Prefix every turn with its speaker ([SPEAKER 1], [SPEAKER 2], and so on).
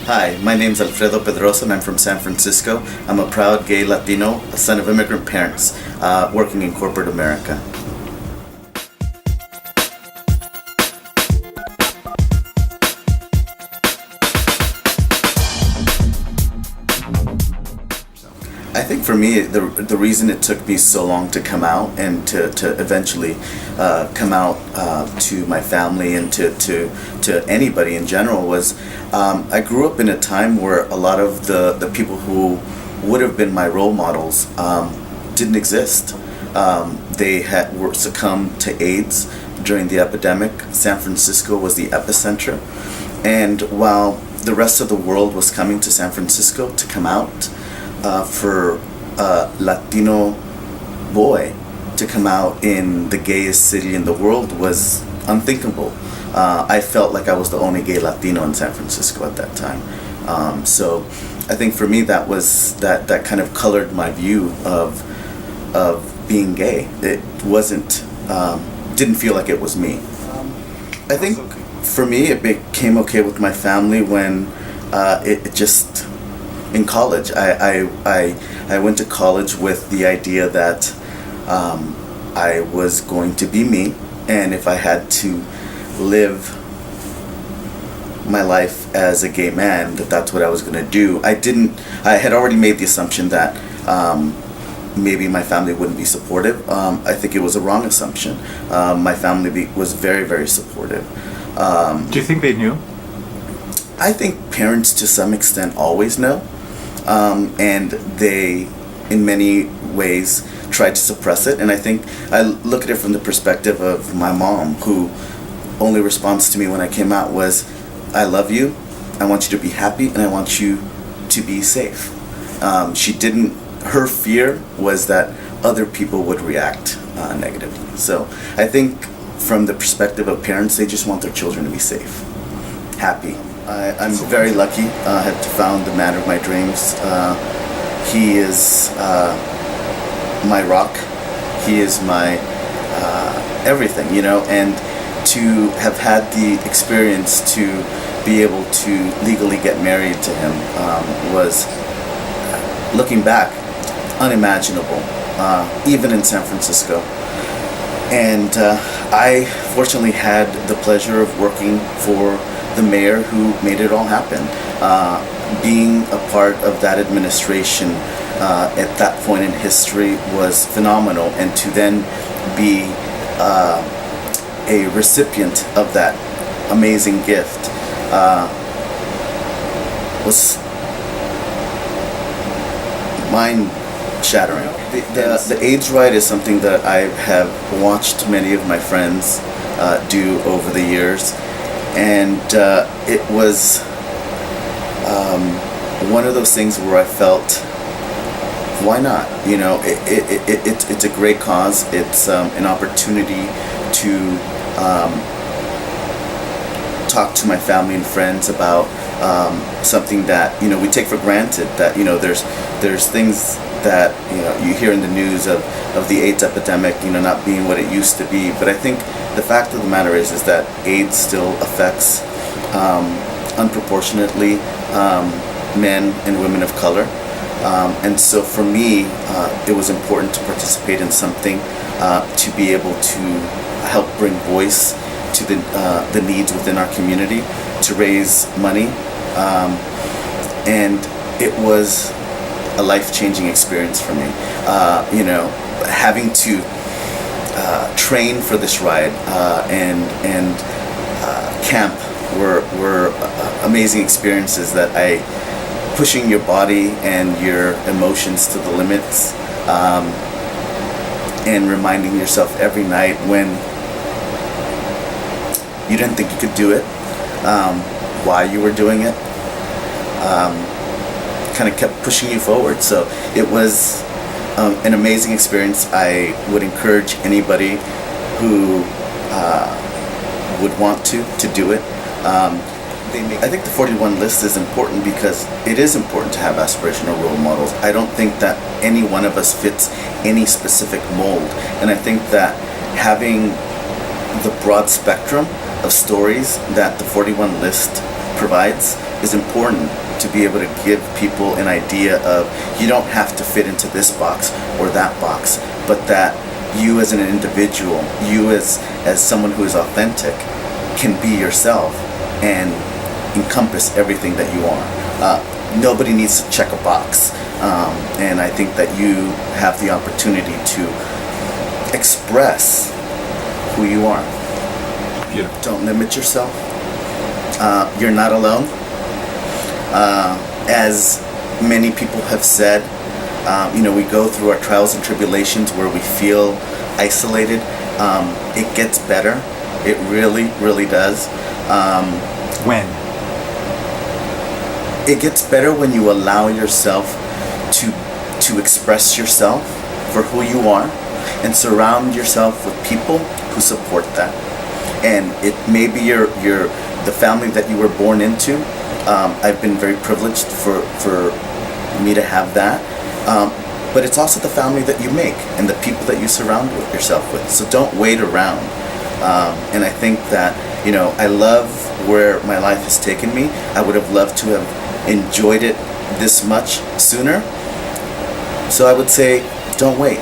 [SPEAKER 1] Hi, my name's Alfredo Pedroza and I'm from San Francisco. I'm a proud gay Latino, a son of immigrant parents, working in corporate America. I think for me, the reason it took me so long to come out and to eventually come out to my family and to anybody in general was I grew up in a time where a lot of the people who would have been my role models didn't exist. Were succumbed to AIDS during the epidemic. San Francisco was the epicenter. And while the rest of the world was coming to San Francisco to come out, for a Latino boy to come out in the gayest city in the world was unthinkable. I felt like I was the only gay Latino in San Francisco at that time. So I think for me that was that kind of colored my view of being gay. It wasn't didn't feel like it was me. I think for me it became okay with my family when it just in college. I went to college with the idea that I was going to be me, and if I had to live my life as a gay man, that's what I was going to do. I had already made the assumption that maybe my family wouldn't be supportive. I think it was a wrong assumption. My family was very, very supportive.
[SPEAKER 2] Do you think they knew?
[SPEAKER 1] I think parents to some extent always know. And they, in many ways, try to suppress it. And I think I look at it from the perspective of my mom, who only response to me when I came out was, "I love you, I want you to be happy, and I want you to be safe." Her fear was that other people would react negatively. So I think from the perspective of parents, they just want their children to be safe, happy. I'm very lucky. I have found the man of my dreams. He is my rock. He is my everything, and to have had the experience to be able to legally get married to him was, looking back, unimaginable, even in San Francisco. And I fortunately had the pleasure of working for the mayor who made it all happen. Being a part of that administration at that point in history was phenomenal, and to then be a recipient of that amazing gift was mind-shattering. The AIDS ride is something that I have watched many of my friends do over the years. And it was one of those things where I felt, why not? It's a great cause. It's an opportunity to talk to my family and friends about something that we take for granted. That there's things that you hear in the news of the AIDS epidemic not being what it used to be. But I think the fact of the matter is that AIDS still affects unproportionately men and women of color. And so for me, it was important to participate in something to be able to help bring voice to the needs within our community, to raise money. And it was a life-changing experience for me. Having to train for this ride and camp were amazing experiences that pushing your body and your emotions to the limits, and reminding yourself every night when you didn't think you could do it, why you were doing it, kind of kept pushing you forward. So it was an amazing experience. I would encourage anybody who would want to do it. I think the 41 list is important because it is important to have aspirational role models. I don't think that any one of us fits any specific mold, and I think that having the broad spectrum of stories that the 41 list provides is important to be able to give people an idea of you don't have to fit into this box or that box, but that you as an individual, you as someone who is authentic, can be yourself and encompass everything that you are. Nobody needs to check a box, and I think that you have the opportunity to express who you are.
[SPEAKER 2] Yeah.
[SPEAKER 1] Don't limit yourself. You're not alone. As many people have said, we go through our trials and tribulations where we feel isolated. It gets better. It really, really does.
[SPEAKER 2] When?
[SPEAKER 1] It gets better when you allow yourself to express yourself for who you are and surround yourself with people who support that. And it may be the family that you were born into. I've been very privileged for me to have that. But it's also the family that you make and the people that you surround yourself with. So don't wait around. And I think that, I love where my life has taken me. I would have loved to have enjoyed it this much sooner. So I would say, don't wait.